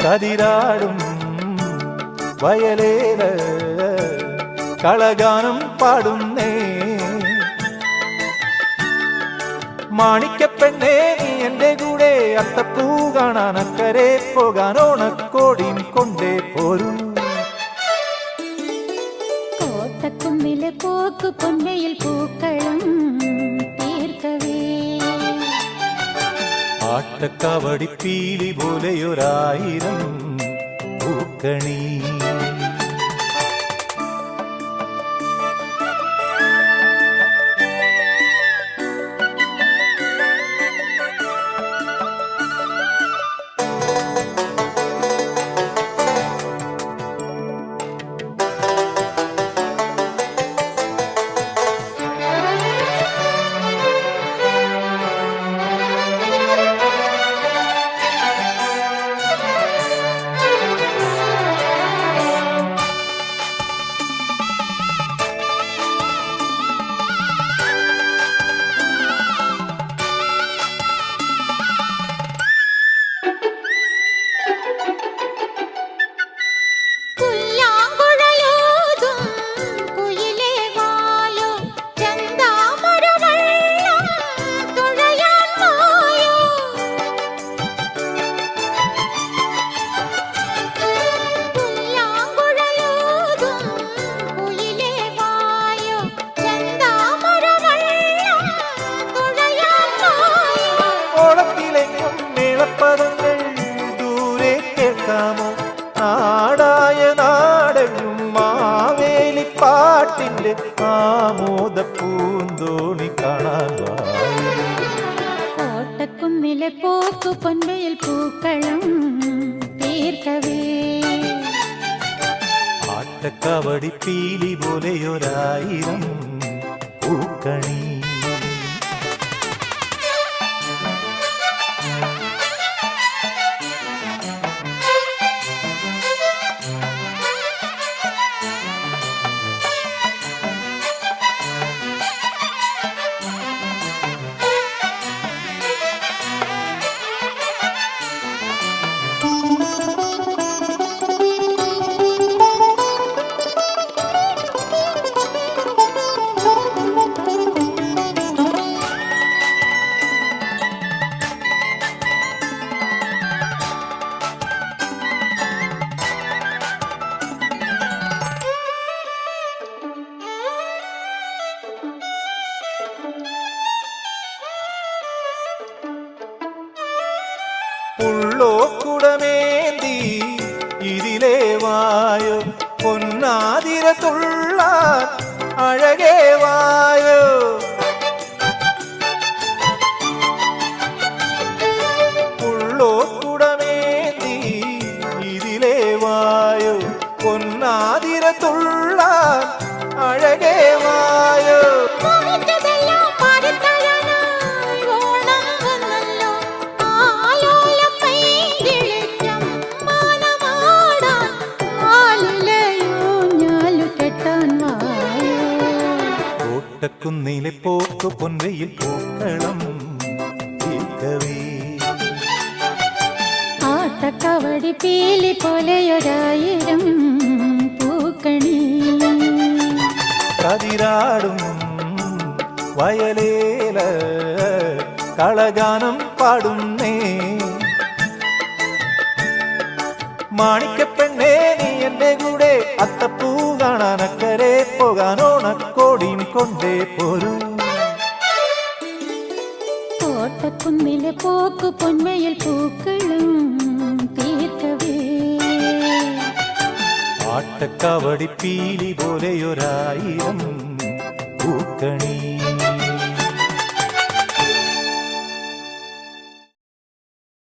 കതിരാടും വയലേല കളഗാനം പാടുന്നേ. മാണിക്കപ്പെണ്ണേ നീ എൻ്റെ കൂടെ അത്തപ്പൂ കാണാൻ അക്കരെ പോകാൻ ഓണക്കോടിയും കൊണ്ടേ പോരൂ. കോട്ടക്കുന്നിലെ പോക്ക് പൊന്നയിൽ പൂക്കളം തീർക്കവേ ആട്ടക്കവടി പീലി പോലെയൊരായിരം പൂക്കണി. ദൂരെ കേൾക്കാമോ നാടായ നാടെങ്ങും മാവേലിപ്പാട്ടിന്റെ ആമോദ പൂന്തോണി കാണാൻ. കോട്ടക്കുന്നിലെ പോക്ക് പൊന്നയിൽ പൂക്കളം തീർക്കവേ ആട്ടക്കവടി പീലി പോലെയൊരായിരം പൂക്കണി. ഉള്ളോ കുടമേന്തി ഇതിലേ വായോ പൊന്നാതിര തുള്ളാൻ അഴകേ വായോ. ഉള്ളോ കുടമേന്തി ഇതിലേ വായോ പൊന്നാതിര തുള്ളാൻ അഴകേ വായോ. കോട്ടക്കുന്നിലെ പോക്ക് പൊന്നയിൽ പൂക്കളം തീർക്കവേ ആട്ടക്കവടി പീലി പോലെയൊരായിരം പൂക്കണി. കതിരാടും വയലേല കളഗാനം പാടുന്നേ. മാണിക്കപ്പെണ്ണേ നീ എൻ്റെ കൂടെ അത്തപ്പൂ കാണാൻ അക്കരെ പോകാൻ ഓണക്കോടിയും കൊണ്ടേ പോരൂ. കോട്ടക്കുന്നിലെ പോക്ക് പൊന്മയിൽ പൂക്കളും തീർക്കവേ ആട്ടക്കവടി പീലി പോലെയൊരായിരം പൂക്കണി.